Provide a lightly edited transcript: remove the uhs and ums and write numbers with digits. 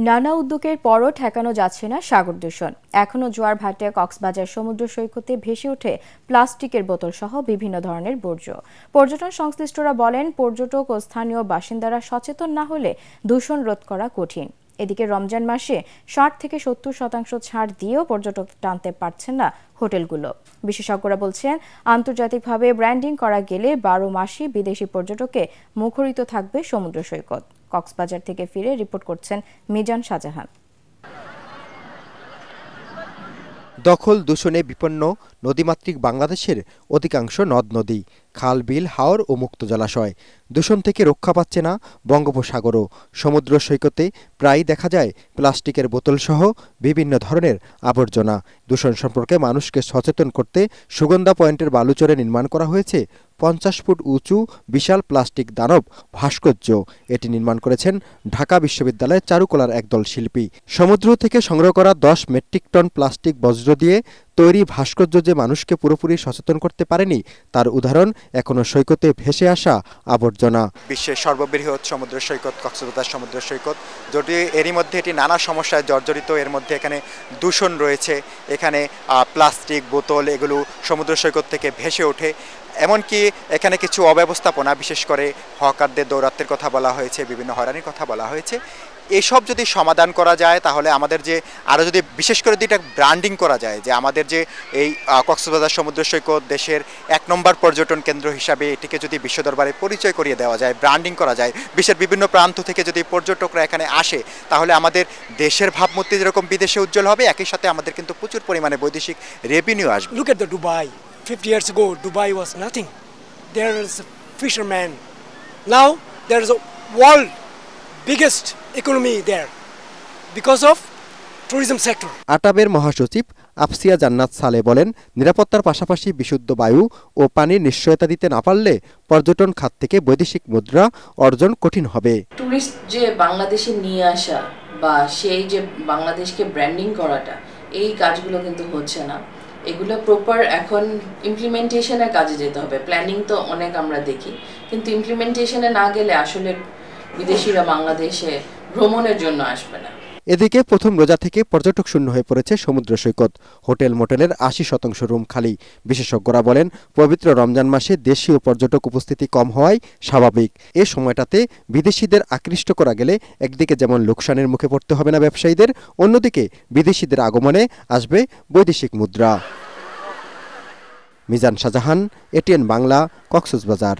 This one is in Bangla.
নানা উদ্যোগের পরও ঠেকানো যাচ্ছে না সাগর দূষণ। এখনো জোয়ার ভাটায় কক্সবাজার সমুদ্র সৈকতে ভেসে ওঠে প্লাস্টিকের বোতল সহ বিভিন্ন ধরনের বর্জ্য। পর্যটন সংশ্লিষ্টরা বলেন, পর্যটক ও স্থানীয় বাসিন্দারা সচেতন না হলে দূষণ রোধ করা কঠিন। এদিকে রমজান মাসে ৬০ থেকে ৭০% ছাড় দিয়েও পর্যটক টানতে পারছেন না হোটেলগুলো। বিশেষজ্ঞরা বলছেন, আন্তর্জাতিকভাবে ব্র্যান্ডিং করা গেলে ১২ মাসই বিদেশি পর্যটকে মুখরিত থাকবে সমুদ্র সৈকত। কক্সবাজার থেকে ফিরে রিপোর্ট করছেন মিজান শাহজাহান। দখল দূষণে বিপন্ন নদীমাতৃক বাংলাদেশের অধিকাংশ নদ নদী, খাল বিল, হাওর ও মুক্ত জলাশয়। দূষণ থেকে রক্ষা পাচ্ছে না বঙ্গোপসাগরও। সমুদ্র সৈকতে প্রায়ই দেখা যায় প্লাস্টিকের বোতলসহ বিভিন্ন ধরনের আবর্জনা। দূষণ সম্পর্কে মানুষকে সচেতন করতে সুগন্ধা পয়েন্টের বালুচরে নির্মাণ করা হয়েছে ৫০ ফুট উঁচু বিশাল প্লাস্টিক দানব ভাস্কর্য। এটি নির্মাণ করেছেন ঢাকা বিশ্ববিদ্যালয়ের চারুকলার একদল শিল্পী। সমুদ্র থেকে সংগ্রহ করা ১০ মেট্রিক টন প্লাস্টিক বজ্র দিয়ে তৈরি ভাস্কর্য যে মানুষকে পুরোপুরি সচেতন করতে পারেনি, তার উদাহরণ এখনো সৈকতে ভেসে আসা আবর্জনা। বিশ্বের সর্ববৃহৎ সমুদ্র সৈকত কক্সবাজার সমুদ্র সৈকত, যদি এরই মধ্যে এটি নানা সমস্যায় জর্জরিত। এর মধ্যে এখানে দূষণ রয়েছে, এখানে প্লাস্টিক বোতল এগুলো সমুদ্র সৈকত থেকে ভেসে ওঠে। এমনকি এখানে কিছু অব্যবস্থাপনা, বিশেষ করে হকারদের দৌরাত্মের কথা বলা হয়েছে, বিভিন্ন হয়রানির কথা বলা হয়েছে। এসব যদি সমাধান করা যায় তাহলে আমাদের যে আরও যদি বিশেষ করে এটা ব্র্যান্ডিং করা যায়, যে আমাদের যে এই কক্সবাজার সমুদ্র সৈকত দেশের ১ নম্বর পর্যটন কেন্দ্র হিসাবে এটিকে যদি বিশ্ব দরবারে পরিচয় করিয়ে দেওয়া যায়, ব্র্যান্ডিং করা যায়, বিশ্বের বিভিন্ন প্রান্ত থেকে যদি পর্যটকরা এখানে আসে, তাহলে আমাদের দেশের ভাবমূর্তি যেরকম বিদেশে উজ্জ্বল হবে, একই সাথে আমাদের কিন্তু প্রচুর পরিমাণে বৈদেশিক রেভিনিউ আসবে। Look at the Dubai. 50 years ago, Dubai was nothing. There is a fisherman. Now there is a world biggest economy there because of tourism sector. আটাবের মহাসচিব আফসিয়া জান্নাত সালে বলেন, নিরাপত্তার পাশাপাশি বিশুদ্ধ বায়ু ও পানির নিশ্চয়তা দিতে না পারলে পর্যটন খাত থেকে বৈদেশিক মুদ্রা অর্জন কঠিন হবে। টুরিস্ট যে বাংলাদেশে নিয়ে আসা বা সেই যে বাংলাদেশকে ব্র্যান্ডিং করাটা, এই কাজগুলো কিন্তু হচ্ছে না। এগুলো প্রপার এখন ইমপ্লিমেন্টেশনের কাজে যেতে হবে। প্ল্যানিং তো অনেক আমরা দেখি, কিন্তু ইমপ্লিমেন্টেশনে না গেলে আসলে বিদেশিরা বাংলাদেশে ভ্রমণের জন্য আসবে না। এদিকে প্রথম রোজা থেকে পর্যটক শূন্য হয়ে পড়েছে সমুদ্র সৈকত। হোটেল মোটেলের ৮০% রুম খালি। বিশেষজ্ঞরা বলেন, পবিত্র রমজান মাসে দেশীয় পর্যটক উপস্থিতি কম হওয়াই স্বাভাবিক। এ সময়টাতে বিদেশিদের আকৃষ্ট করা গেলে একদিকে যেমন লোকসানের মুখে পড়তে হবে না ব্যবসায়ীদের, অন্যদিকে বিদেশিদের আগমনে আসবে বৈদেশিক মুদ্রা। মিজান শাহজাহান, এটিএন বাংলা, কক্সবাজার।